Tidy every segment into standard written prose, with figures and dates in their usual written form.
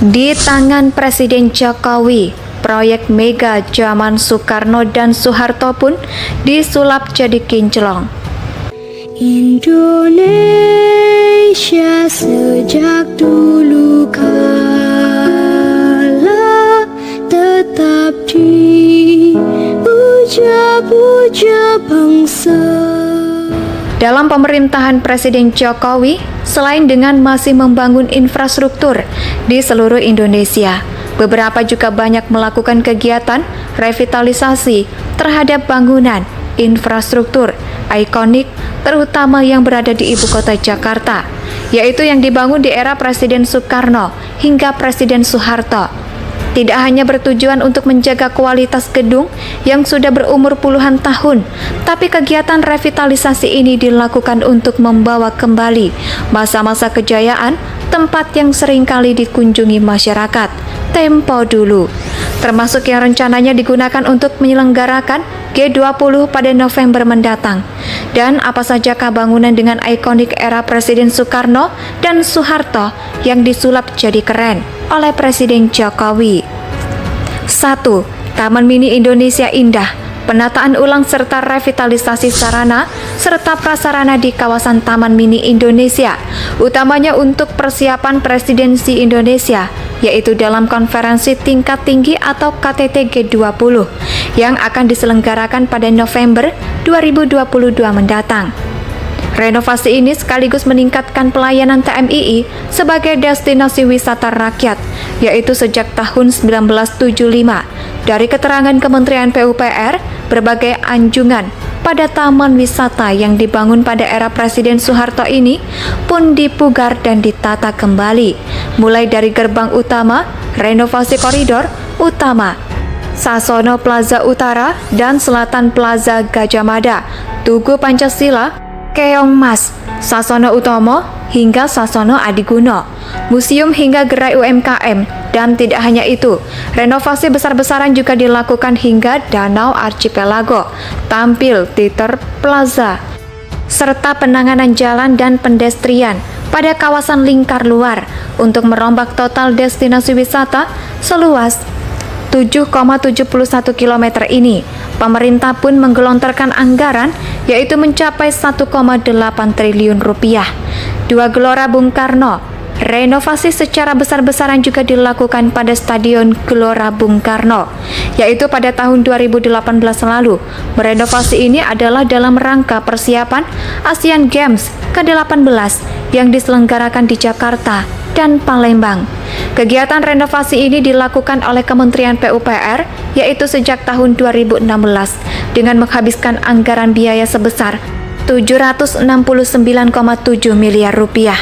Di tangan Presiden Jokowi, proyek mega zaman Soekarno dan Soeharto pun disulap jadi kinclong. Indonesia sejak dulu kala tetap dipuja-puja bangsa. Dalam pemerintahan Presiden Jokowi, selain dengan masih membangun infrastruktur di seluruh Indonesia, beberapa juga banyak melakukan kegiatan revitalisasi terhadap bangunan infrastruktur ikonik terutama yang berada di ibu kota Jakarta, yaitu yang dibangun di era Presiden Soekarno hingga Presiden Soeharto. Tidak hanya bertujuan untuk menjaga kualitas gedung yang sudah berumur puluhan tahun, tapi kegiatan revitalisasi ini dilakukan untuk membawa kembali masa-masa kejayaan tempat yang seringkali dikunjungi masyarakat tempo dulu, termasuk yang rencananya digunakan untuk menyelenggarakan G20 pada November mendatang. Dan apa sajakah bangunan dengan ikonik era Presiden Soekarno dan Soeharto yang disulap jadi keren oleh Presiden Jokowi? 1. Taman Mini Indonesia Indah, penataan ulang serta revitalisasi sarana serta prasarana di kawasan Taman Mini Indonesia, utamanya untuk persiapan presidensi Indonesia, yaitu dalam konferensi tingkat tinggi atau KTT G20 yang akan diselenggarakan pada November 2022 mendatang. Renovasi ini sekaligus meningkatkan pelayanan TMII sebagai destinasi wisata rakyat, yaitu sejak tahun 1975. Dari keterangan Kementerian PUPR, berbagai anjungan pada taman wisata yang dibangun pada era Presiden Soeharto ini pun dipugar dan ditata kembali, mulai dari gerbang utama, renovasi koridor utama, Sasono Plaza Utara dan Selatan Plaza Gajah Mada, Tugu Pancasila, Keong Mas, Sasono Utomo, hingga Sasono Adiguna, museum hingga gerai UMKM. Dan tidak hanya itu, renovasi besar-besaran juga dilakukan hingga Danau Archipelago, tampil Theater Plaza, serta penanganan jalan dan pedestrian pada kawasan lingkar luar untuk merombak total destinasi wisata seluas 7,71 km ini. Pemerintah pun menggelontorkan anggaran yaitu mencapai 1,8 triliun rupiah. 2 Gelora Bung Karno. Renovasi secara besar-besaran juga dilakukan pada Stadion Gelora Bung Karno, yaitu pada tahun 2018 lalu. Merenovasi ini adalah dalam rangka persiapan Asian Games ke-18 yang diselenggarakan di Jakarta dan Palembang. Kegiatan renovasi ini dilakukan oleh Kementerian PUPR, yaitu sejak tahun 2016, dengan menghabiskan anggaran biaya sebesar 769,7 miliar rupiah.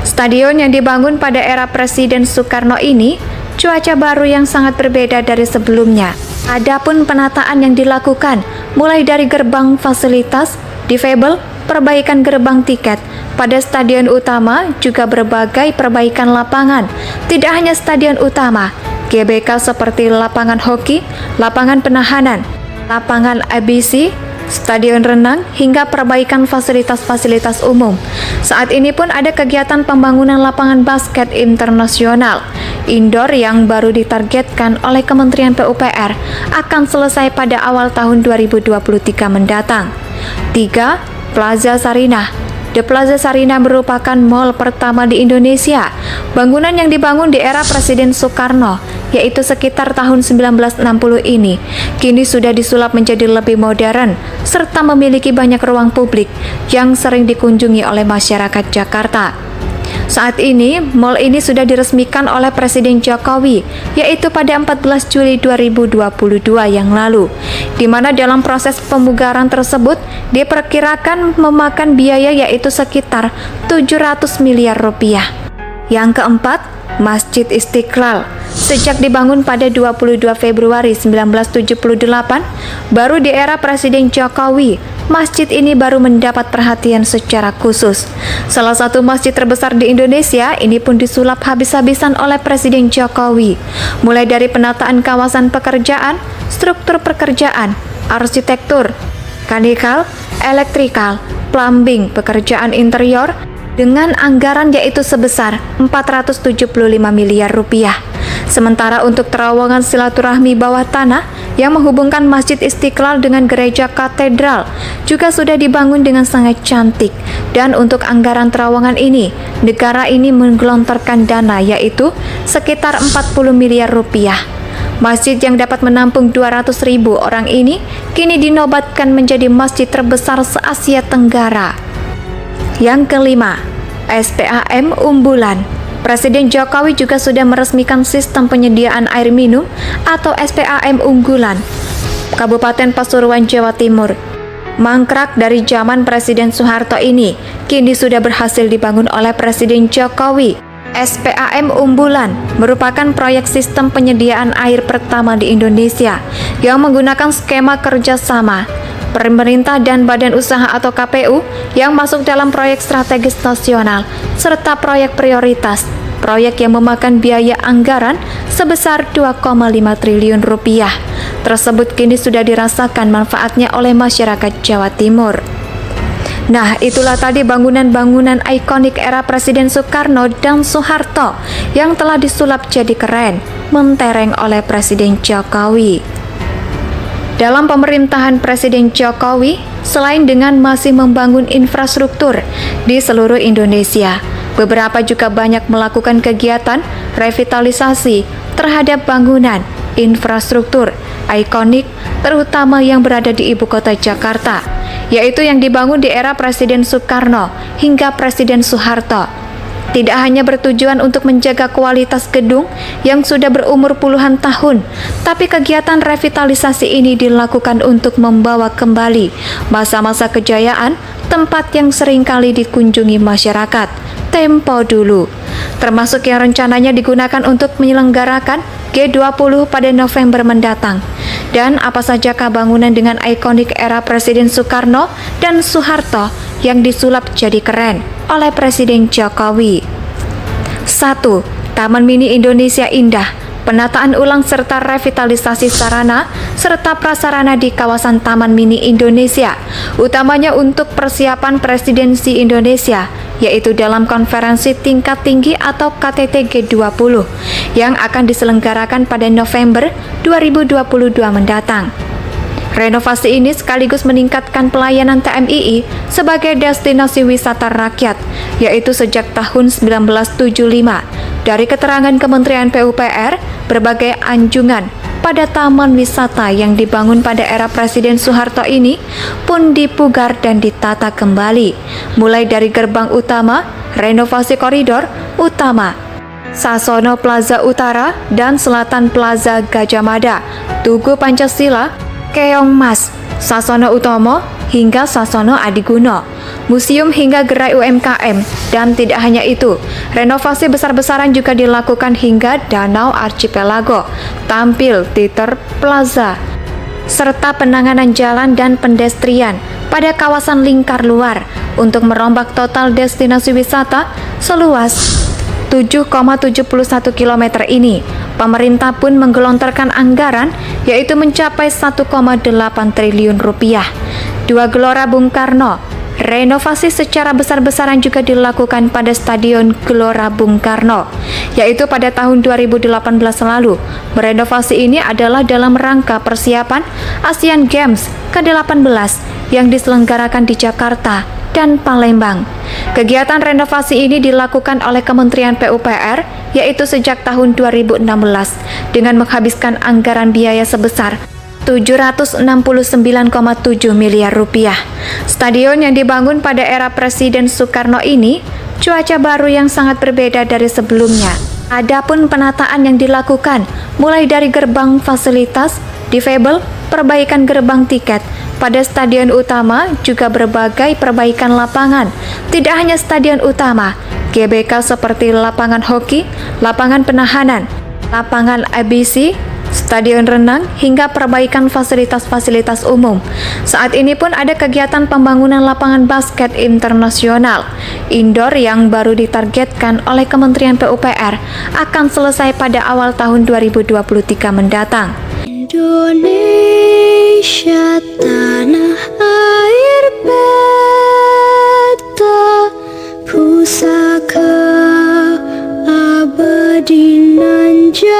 Stadion yang dibangun pada era Presiden Soekarno ini, cuaca baru yang sangat berbeda dari sebelumnya. Adapun penataan yang dilakukan, mulai dari gerbang fasilitas, difabel, perbaikan gerbang tiket. Pada stadion utama juga berbagai perbaikan lapangan. Tidak hanya stadion utama, GBK seperti lapangan hoki, lapangan penahanan, lapangan ABC, stadion renang, hingga perbaikan fasilitas-fasilitas umum. Saat ini pun ada kegiatan pembangunan lapangan basket internasional indoor yang baru ditargetkan oleh Kementerian PUPR akan selesai pada awal tahun 2023 mendatang. 3. Plaza Sarinah. The Plaza Sarinah merupakan mall pertama di Indonesia. Bangunan yang dibangun di era Presiden Soekarno, yaitu sekitar tahun 1960 ini, kini sudah disulap menjadi lebih modern, serta memiliki banyak ruang publik yang sering dikunjungi oleh masyarakat Jakarta. Saat ini, mall ini sudah diresmikan oleh Presiden Jokowi, yaitu pada 14 Juli 2022 yang lalu, di mana dalam proses pemugaran tersebut diperkirakan memakan biaya yaitu sekitar 700 miliar rupiah. Yang keempat, Masjid Istiqlal. Sejak dibangun pada 22 Februari 1978, baru di era Presiden Jokowi, masjid ini baru mendapat perhatian secara khusus. Salah satu masjid terbesar di Indonesia ini pun disulap habis-habisan oleh Presiden Jokowi, mulai dari penataan kawasan pekerjaan, struktur pekerjaan, arsitektur, mekanikal, elektrikal, plumbing, pekerjaan interior, dengan anggaran yaitu sebesar 475 miliar rupiah. Sementara untuk terowongan silaturahmi bawah tanah yang menghubungkan Masjid Istiqlal dengan Gereja Katedral juga sudah dibangun dengan sangat cantik. Dan untuk anggaran terowongan ini, negara ini menggelontorkan dana yaitu sekitar 40 miliar rupiah. Masjid yang dapat menampung 200.000 orang ini kini dinobatkan menjadi masjid terbesar se-Asia Tenggara. Yang kelima, SPAM unggulan. Presiden Jokowi juga sudah meresmikan sistem penyediaan air minum atau SPAM unggulan Kabupaten Pasuruan, Jawa Timur. Mangkrak dari zaman Presiden Soeharto ini kini sudah berhasil dibangun oleh Presiden Jokowi. SPAM unggulan merupakan proyek sistem penyediaan air pertama di Indonesia yang menggunakan skema kerjasama pemerintah dan badan usaha atau KPU yang masuk dalam proyek strategis nasional serta proyek prioritas, proyek yang memakan biaya anggaran sebesar 2,5 triliun rupiah. Tersebut kini sudah dirasakan manfaatnya oleh masyarakat Jawa Timur. Nah, itulah tadi bangunan-bangunan ikonik era Presiden Soekarno dan Soeharto yang telah disulap jadi keren, mentereng oleh Presiden Jokowi. Dalam pemerintahan Presiden Jokowi, selain dengan masih membangun infrastruktur di seluruh Indonesia, beberapa juga banyak melakukan kegiatan revitalisasi terhadap bangunan infrastruktur ikonik terutama yang berada di ibu kota Jakarta, yaitu yang dibangun di era Presiden Soekarno hingga Presiden Soeharto. Tidak hanya bertujuan untuk menjaga kualitas gedung yang sudah berumur puluhan tahun, tapi kegiatan revitalisasi ini dilakukan untuk membawa kembali masa-masa kejayaan tempat yang seringkali dikunjungi masyarakat tempo dulu, termasuk yang rencananya digunakan untuk menyelenggarakan G20 pada November mendatang. Dan apa sajakah bangunan dengan ikonik era Presiden Soekarno dan Soeharto yang disulap jadi keren oleh Presiden Jokowi? 1. Taman Mini Indonesia Indah, penataan ulang serta revitalisasi sarana serta prasarana di kawasan Taman Mini Indonesia, utamanya untuk persiapan Presidensi Indonesia, yaitu dalam konferensi tingkat tinggi atau KTT G20 yang akan diselenggarakan pada November 2022 mendatang. Renovasi ini sekaligus meningkatkan pelayanan TMII sebagai destinasi wisata rakyat, yaitu sejak tahun 1975. Dari keterangan Kementerian PUPR, berbagai anjungan pada taman wisata yang dibangun pada era Presiden Soeharto ini pun dipugar dan ditata kembali, mulai dari gerbang utama, renovasi koridor utama, Sasono Plaza Utara dan Selatan Plaza Gajah Mada, Tugu Pancasila, Keong Mas, Sasono Utomo, hingga Sasono Adiguna, museum hingga gerai UMKM. Dan tidak hanya itu, renovasi besar-besaran juga dilakukan hingga Danau Archipelago, tampil Theater Plaza, serta penanganan jalan dan pedestrian pada kawasan lingkar luar untuk merombak total destinasi wisata seluas 7,71 km ini. Pemerintah pun menggelontorkan anggaran yaitu mencapai 1,8 triliun rupiah. 2 Gelora Bung Karno, renovasi secara besar-besaran juga dilakukan pada Stadion Gelora Bung Karno, yaitu pada tahun 2018 lalu. Renovasi ini adalah dalam rangka persiapan Asian Games ke-18 yang diselenggarakan di Jakarta dan Palembang. Kegiatan renovasi ini dilakukan oleh Kementerian PUPR yaitu sejak tahun 2016 dengan menghabiskan anggaran biaya sebesar 769,7 miliar rupiah. Stadion yang dibangun pada era Presiden Soekarno ini cuaca baru yang sangat berbeda dari sebelumnya. Adapun penataan yang dilakukan mulai dari gerbang fasilitas, difabel, perbaikan gerbang tiket. Pada stadion utama juga berbagai perbaikan lapangan. Tidak hanya stadion utama, GBK seperti lapangan hoki, lapangan penahanan, lapangan ABC, stadion renang, hingga perbaikan fasilitas-fasilitas umum. Saat ini pun ada kegiatan pembangunan lapangan basket internasional indoor yang baru ditargetkan oleh Kementerian PUPR akan selesai pada awal tahun 2023 mendatang. Indonesia tanah air beta pusaka abadi nan jaya.